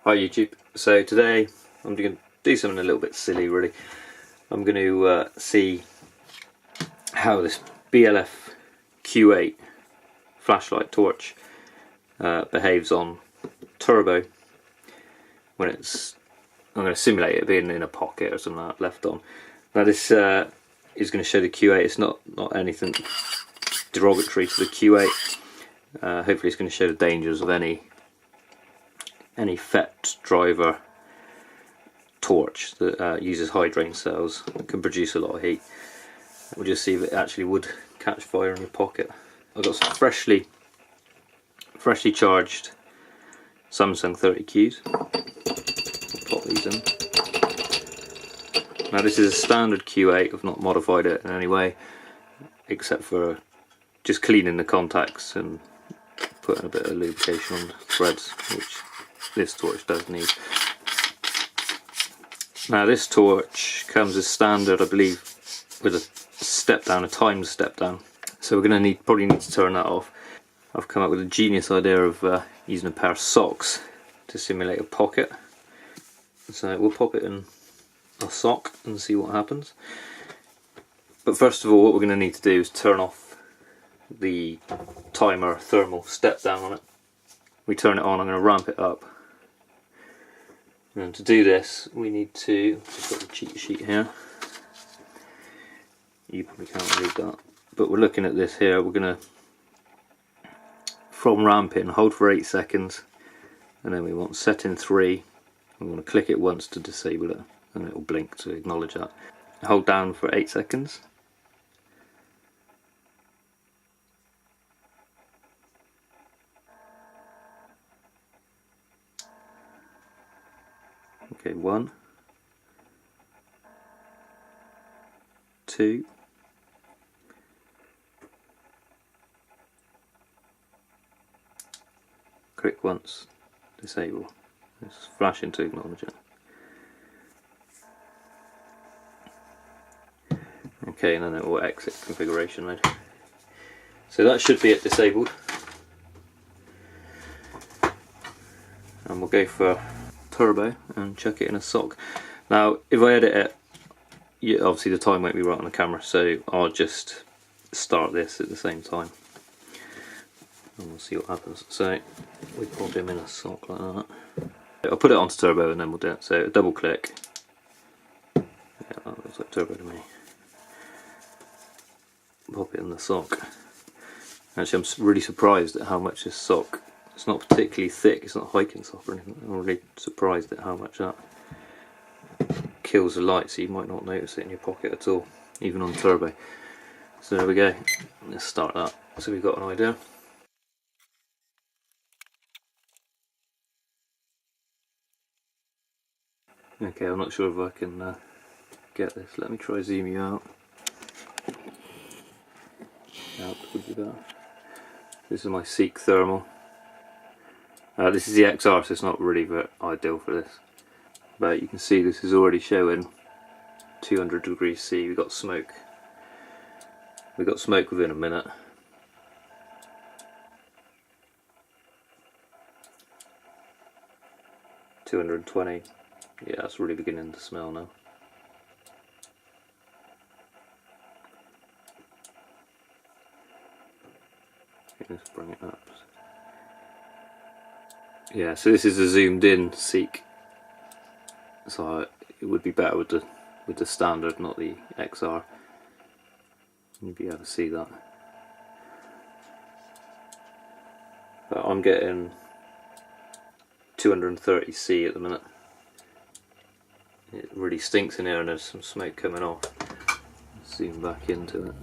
Hi YouTube. So today I'm going to do something a little bit silly really. I'm going to see how this BLF Q8 flashlight torch behaves on turbo when it's, I'm going to simulate it being in a pocket or something like that left on. Now this is going to show the Q8, it's not anything derogatory to the Q8. Hopefully it's going to show the dangers of any FET driver torch that uses high drain cells and can produce a lot of heat. We'll just see if it actually would catch fire in your pocket. I've got some freshly charged Samsung 30Qs. I'll pop these in. Now this is a standard Q8, I've not modified it in any way except for just cleaning the contacts and putting a bit of lubrication on the threads, which this torch does need. Now this torch comes as standard, I believe, with a step down, a timed step down. So we're going to probably need to turn that off. I've come up with a genius idea of using a pair of socks to simulate a pocket. So we'll pop it in a sock and see what happens. But first of all, what we're going to need to do is turn off the timer thermal step down on it. We turn it on, I'm going to ramp it up. And to do this, we need to, I've got the cheat sheet here. You probably can't read that. But we're looking at this here, we're going to, from ramping, hold for 8 seconds. And then we want setting 3. We want to click it once to disable it. And it will blink to acknowledge that. Hold down for 8 seconds. Okay, 1, 2, 'click once, disable. It's flashing to acknowledge it. Okay, and then it will exit configuration mode. So that should be it disabled. And we'll go for turbo and chuck it in a sock. Now if I edit it, obviously the time won't be right on the camera, so I'll just start this at the same time and we'll see what happens. So we pop him in a sock like that. I'll put it onto turbo and then we'll do it. So double click. Yeah, that looks like turbo to me. Pop it in the sock. Actually, I'm really surprised at how much this sock, it's not particularly thick, it's not a hiking sock or anything. I'm really surprised at how much that kills the light, so you might not notice it in your pocket at all, even on turbo. So there we go, let's start that. So we've got an idea. Okay, I'm not sure if I can get this. Let me try zoom you out. Out would be better. This is my Seek thermal. This is the XR, so it's not really very ideal for this. But you can see this is already showing 200 degrees C. We got smoke. We got smoke within a minute. $220. Yeah, that's really beginning to smell now. Let's bring it up. Yeah, so this is a zoomed in Seek. So it would be better with the standard, not the XR. You'd be able to see that. But I'm getting 230 C at the minute. It really stinks in here and there's some smoke coming off. Let's zoom back into it.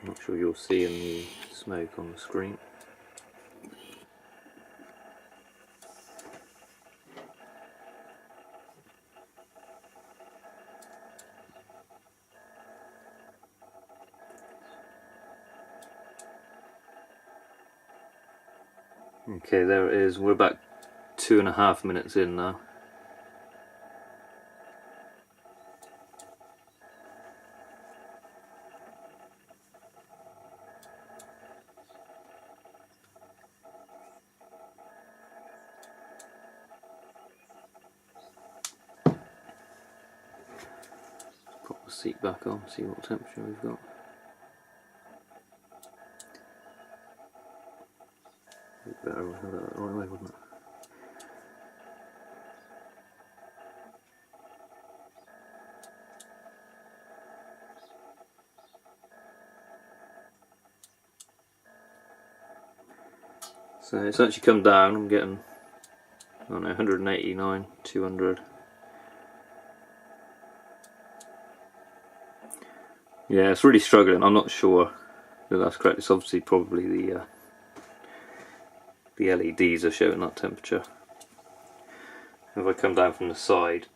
I'm not sure you're seeing the smoke on the screen. Okay, there it is. We're about 2.5 minutes in now. the seat back on, see what temperature we've got. Better have that the right way, wouldn't it? So it's actually come down. I'm getting, I don't know, 189, 200. Yeah, it's really struggling. I'm not sure that that's correct. It's obviously probably the LEDs are showing that temperature. If I come down from the side,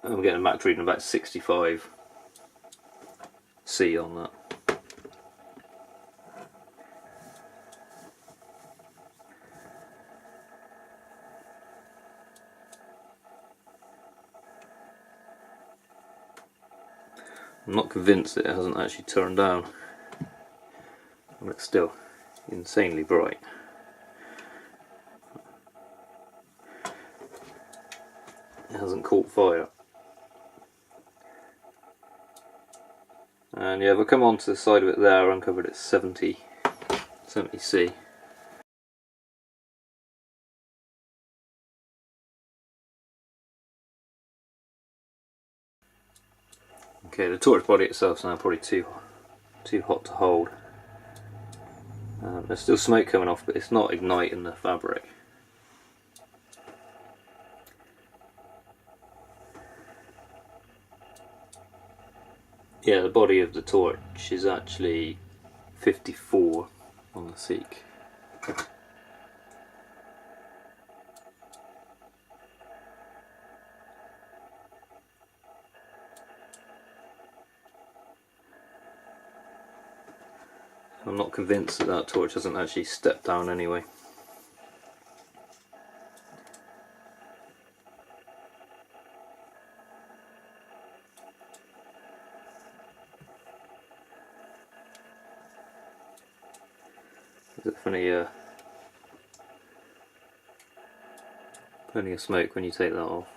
I'm getting a max reading about 65 C on that. I'm not convinced that it hasn't actually turned down, and it's still insanely bright. It hasn't caught fire. And yeah, if I come onto the side of it there, I uncovered it 70 C. Okay, the torch body itself is now probably too hot to hold. There's still smoke coming off, but it's not igniting the fabric. Yeah, the body of the torch is actually 54 on the seek. I'm not convinced that that torch hasn't actually stepped down anyway. There's plenty of smoke when you take that off.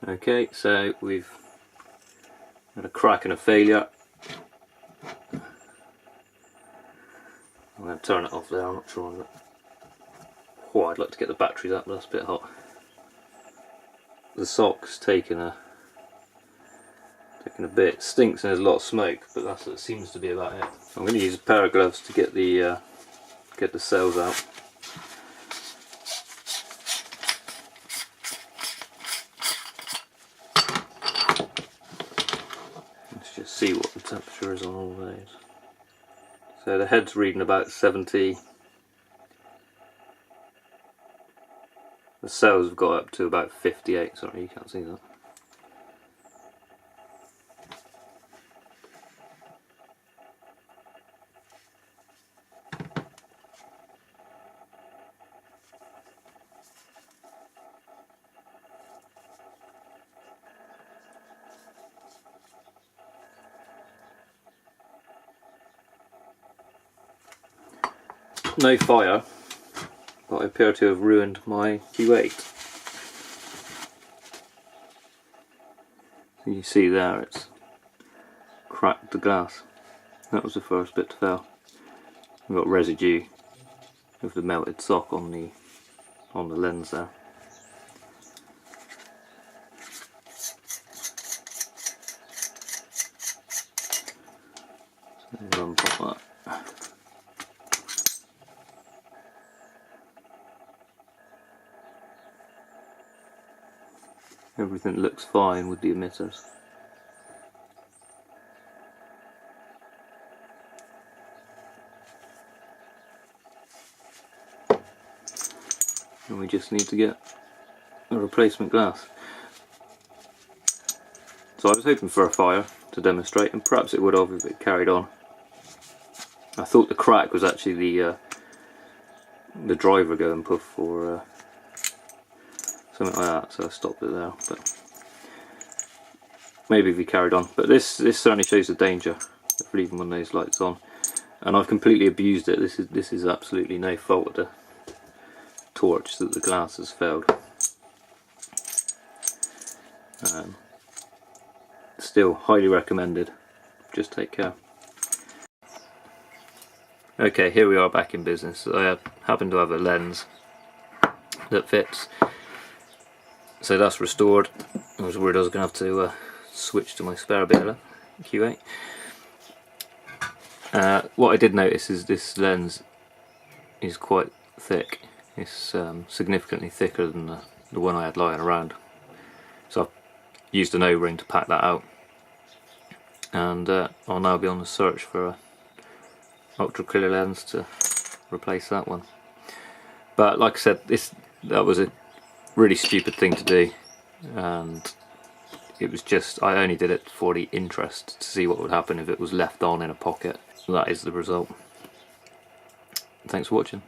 Okay, so we've had a crack and a failure. I'm going to turn it off there, I'm not sure. Oh, I'd like to get the batteries up, but that's a bit hot. The sock's taken a bit. Stinks and there's a lot of smoke, but that seems to be about it. I'm going to use a pair of gloves to get the cells out. Let's just see what the temperature is on all those. So the head's reading about 70. The cells have got up to about 58. Sorry, you can't see that. No fire, but I appear to have ruined my Q8. So you see there, it's cracked the glass. That was the first bit to fail. We've got residue of the melted sock on the lens there. So unpop that. Everything looks fine with the emitters. And we just need to get a replacement glass. So I was hoping for a fire to demonstrate, and perhaps it would have if it carried on. I thought the crack was actually the driver going puff or something like that, so I stopped it there. But maybe if we carried on. But this certainly shows the danger of leaving one of those lights on, and I've completely abused it. This is absolutely no fault of the torch that the glass has failed. Still highly recommended. Just take care. Okay, here we are back in business. I happen to have a lens that fits, so that's restored. I was worried I was going to have to switch to my spare BLF Q8. What I did notice is this lens is quite thick. It's significantly thicker than the one I had lying around. So I've used an O-ring to pack that out, and I'll now be on the search for a ultra clear lens to replace that one. But like I said, that was a really stupid thing to do, and it was just, I only did it for the interest to see what would happen if it was left on in a pocket. That is the result. Thanks for watching.